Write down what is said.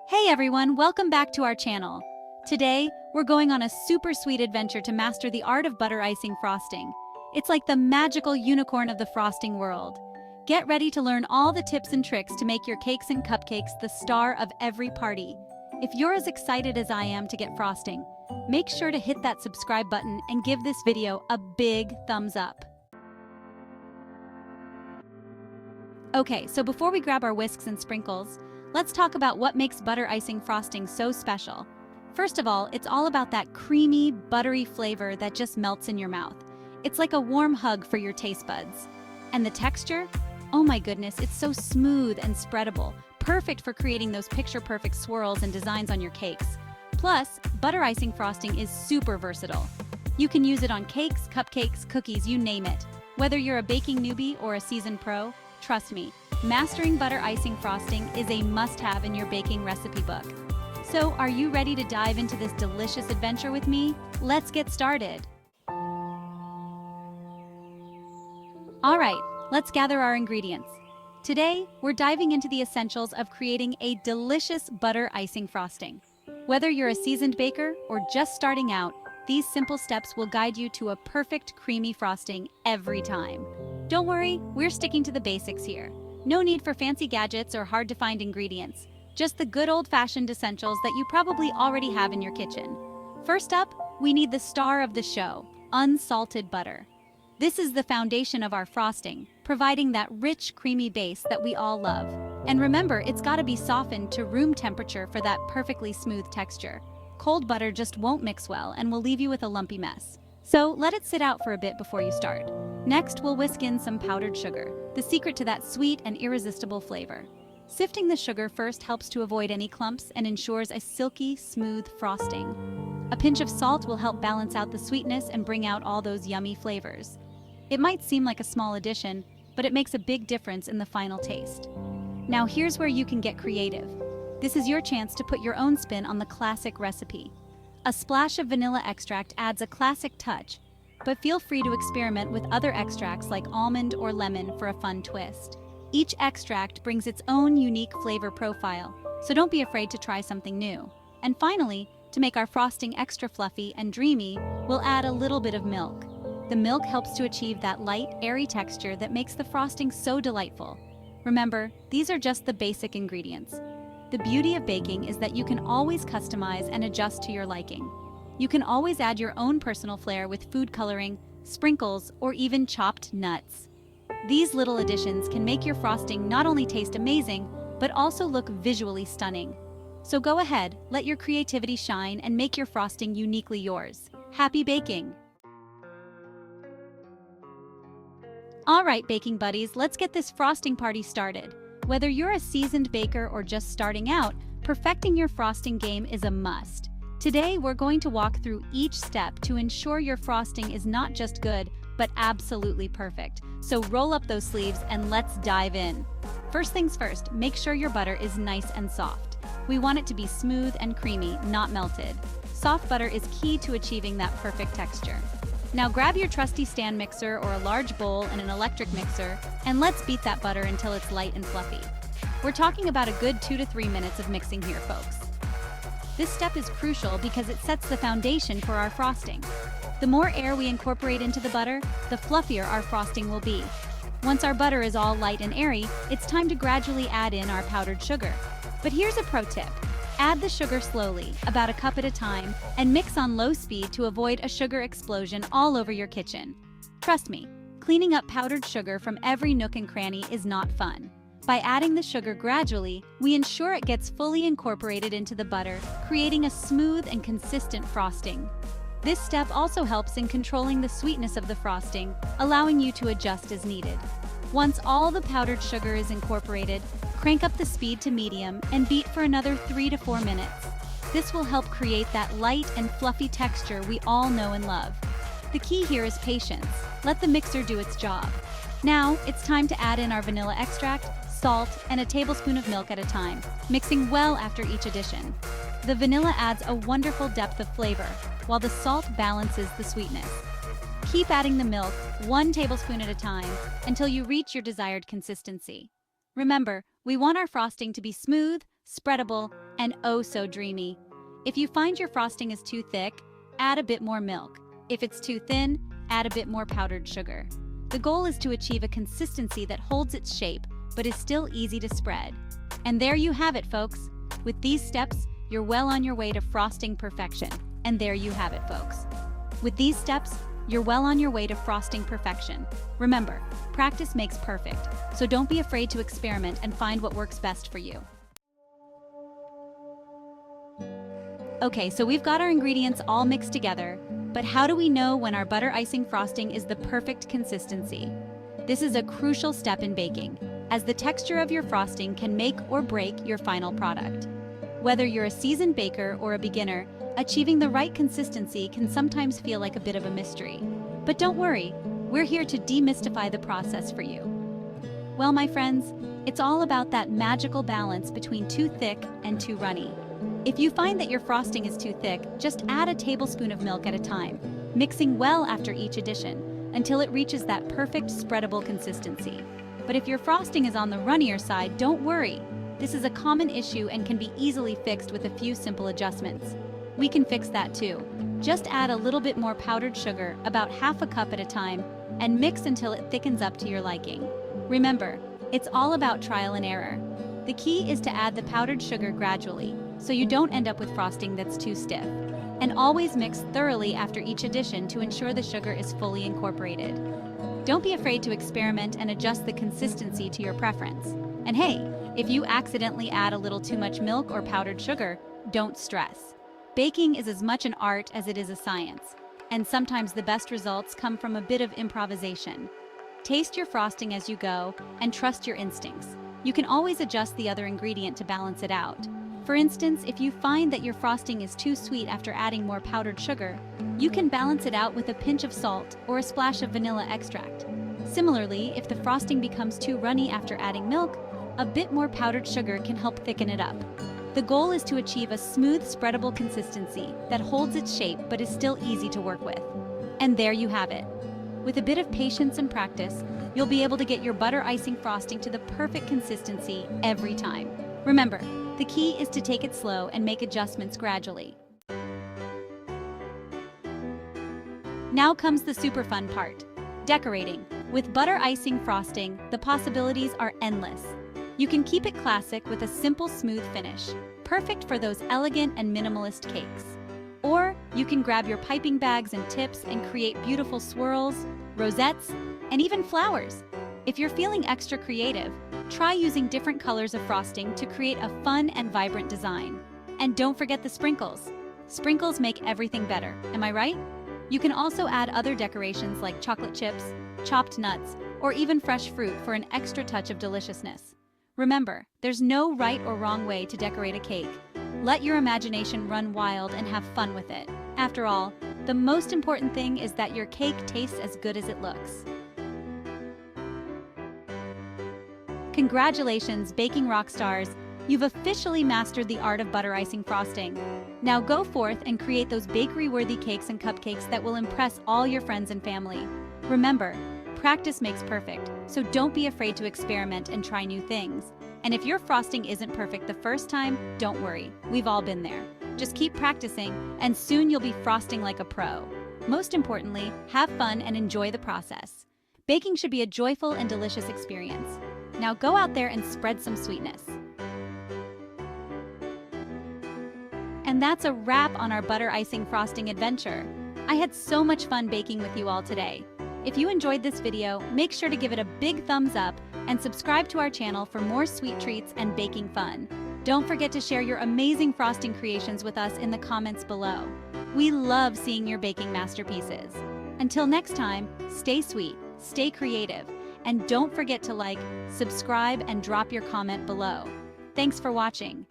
Hey everyone, welcome back to our channel. Today, we're going on a super sweet adventure to master the art of butter icing frosting. It's like the magical unicorn of the frosting world. Get ready to learn all the tips and tricks to make your cakes and cupcakes the star of every party. If you're as excited as I am to get frosting, make sure to hit that subscribe button and give this video a big thumbs up. Okay, so before we grab our whisks and sprinkles, let's talk about what makes butter icing frosting so special. First of all, it's all about that creamy, buttery flavor that just melts in your mouth. It's like a warm hug for your taste buds. And the texture? Oh my goodness, it's so smooth and spreadable, perfect for creating those picture-perfect swirls and designs on your cakes. Plus, butter icing frosting is super versatile. You can use it on cakes, cupcakes, cookies, you name it. Whether you're a baking newbie or a seasoned pro, trust me, mastering butter icing frosting is a must-have in your baking recipe book. So, are you ready to dive into this delicious adventure with me? Let's get started. All right, let's gather our ingredients. Today, we're diving into the essentials of creating a delicious butter icing frosting. Whether you're a seasoned baker or just starting out, these simple steps will guide you to a perfect creamy frosting every time. Don't worry, we're sticking to the basics here. No need for fancy gadgets or hard-to-find ingredients, just the good old-fashioned essentials that you probably already have in your kitchen. First up, we need the star of the show, unsalted butter. This is the foundation of our frosting, providing that rich, creamy base that we all love. And remember, it's gotta be softened to room temperature for that perfectly smooth texture. Cold butter just won't mix well and will leave you with a lumpy mess. So let it sit out for a bit before you start. Next, we'll whisk in some powdered sugar, the secret to that sweet and irresistible flavor. Sifting the sugar first helps to avoid any clumps and ensures a silky, smooth frosting. A pinch of salt will help balance out the sweetness and bring out all those yummy flavors. It might seem like a small addition, but it makes a big difference in the final taste. Now here's where you can get creative. This is your chance to put your own spin on the classic recipe. A splash of vanilla extract adds a classic touch, but feel free to experiment with other extracts like almond or lemon for a fun twist. Each extract brings its own unique flavor profile, so don't be afraid to try something new. And finally, to make our frosting extra fluffy and dreamy, we'll add a little bit of milk. The milk helps to achieve that light, airy texture that makes the frosting so delightful. Remember, these are just the basic ingredients. The beauty of baking is that you can always customize and adjust to your liking. You can always add your own personal flair with food coloring, sprinkles, or even chopped nuts. These little additions can make your frosting not only taste amazing, but also look visually stunning. So go ahead, let your creativity shine and make your frosting uniquely yours. Happy baking! All right, baking buddies, let's get this frosting party started. Whether you're a seasoned baker or just starting out, perfecting your frosting game is a must. Today, we're going to walk through each step to ensure your frosting is not just good, but absolutely perfect. So roll up those sleeves and let's dive in. First things first, make sure your butter is nice and soft. We want it to be smooth and creamy, not melted. Soft butter is key to achieving that perfect texture. Now grab your trusty stand mixer or a large bowl and an electric mixer, and let's beat that butter until it's light and fluffy. We're talking about a good 2 to 3 minutes of mixing here, folks. This step is crucial because it sets the foundation for our frosting. The more air we incorporate into the butter, the fluffier our frosting will be. Once our butter is all light and airy, it's time to gradually add in our powdered sugar. But here's a pro tip. Add the sugar slowly, about a cup at a time, and mix on low speed to avoid a sugar explosion all over your kitchen. Trust me, cleaning up powdered sugar from every nook and cranny is not fun. By adding the sugar gradually, we ensure it gets fully incorporated into the butter, creating a smooth and consistent frosting. This step also helps in controlling the sweetness of the frosting, allowing you to adjust as needed. Once all the powdered sugar is incorporated, crank up the speed to medium and beat for another 3 to 4 minutes. This will help create that light and fluffy texture we all know and love. The key here is patience. Let the mixer do its job. Now, it's time to add in our vanilla extract, salt, and a tablespoon of milk at a time, mixing well after each addition. The vanilla adds a wonderful depth of flavor, while the salt balances the sweetness. Keep adding the milk, 1 tablespoon at a time, until you reach your desired consistency. Remember, We want our frosting to be smooth, spreadable, and oh so dreamy. If you find your frosting is too thick, add a bit more milk. If it's too thin, add a bit more powdered sugar. The goal is to achieve a consistency that holds its shape, but is still easy to spread. And there you have it, folks. With these steps, you're well on your way to frosting perfection. And there you have it, folks. With these steps, you're well on your way to frosting perfection. Remember, practice makes perfect, so don't be afraid to experiment and find what works best for you. Okay, so we've got our ingredients all mixed together, but how do we know when our butter icing frosting is the perfect consistency? This is a crucial step in baking, as the texture of your frosting can make or break your final product. Whether you're a seasoned baker or a beginner, achieving the right consistency can sometimes feel like a bit of a mystery. But don't worry, we're here to demystify the process for you. Well, my friends, it's all about that magical balance between too thick and too runny. If you find that your frosting is too thick, just add a tablespoon of milk at a time, mixing well after each addition, until it reaches that perfect spreadable consistency. But if your frosting is on the runnier side, don't worry. This is a common issue and can be easily fixed with a few simple adjustments. We can fix that too. Just add a little bit more powdered sugar, about half a cup at a time, and mix until it thickens up to your liking. Remember, it's all about trial and error. The key is to add the powdered sugar gradually, so you don't end up with frosting that's too stiff. And always mix thoroughly after each addition to ensure the sugar is fully incorporated. Don't be afraid to experiment and adjust the consistency to your preference. And hey, if you accidentally add a little too much milk or powdered sugar, don't stress. Baking is as much an art as it is a science, and sometimes the best results come from a bit of improvisation. Taste your frosting as you go and trust your instincts. You can always adjust the other ingredient to balance it out. For instance, if you find that your frosting is too sweet after adding more powdered sugar, you can balance it out with a pinch of salt or a splash of vanilla extract. Similarly, if the frosting becomes too runny after adding milk, a bit more powdered sugar can help thicken it up. The goal is to achieve a smooth, spreadable consistency that holds its shape but is still easy to work with. And there you have it. With a bit of patience and practice, you'll be able to get your butter icing frosting to the perfect consistency every time. Remember, the key is to take it slow and make adjustments gradually. Now comes the super fun part, decorating. With butter icing frosting, the possibilities are endless. You can keep it classic with a simple, smooth finish, perfect for those elegant and minimalist cakes. Or you can grab your piping bags and tips and create beautiful swirls, rosettes, and even flowers. If you're feeling extra creative, try using different colors of frosting to create a fun and vibrant design. And don't forget the sprinkles. Sprinkles make everything better, am I right? You can also add other decorations like chocolate chips, chopped nuts, or even fresh fruit for an extra touch of deliciousness. Remember, there's no right or wrong way to decorate a cake. Let your imagination run wild and have fun with it. After all, the most important thing is that your cake tastes as good as it looks. Congratulations, baking rock stars! You've officially mastered the art of butter icing frosting. Now go forth and create those bakery-worthy cakes and cupcakes that will impress all your friends and family. Remember, practice makes perfect, so don't be afraid to experiment and try new things. And if your frosting isn't perfect the first time, don't worry, we've all been there. Just keep practicing, and soon you'll be frosting like a pro. Most importantly, have fun and enjoy the process. Baking should be a joyful and delicious experience. Now go out there and spread some sweetness. And that's a wrap on our butter icing frosting adventure. I had so much fun baking with you all today. If you enjoyed this video, make sure to give it a big thumbs up and subscribe to our channel for more sweet treats and baking fun. Don't forget to share your amazing frosting creations with us in the comments below. We love seeing your baking masterpieces. Until next time, stay sweet, stay creative, and don't forget to like, subscribe, and drop your comment below. Thanks for watching.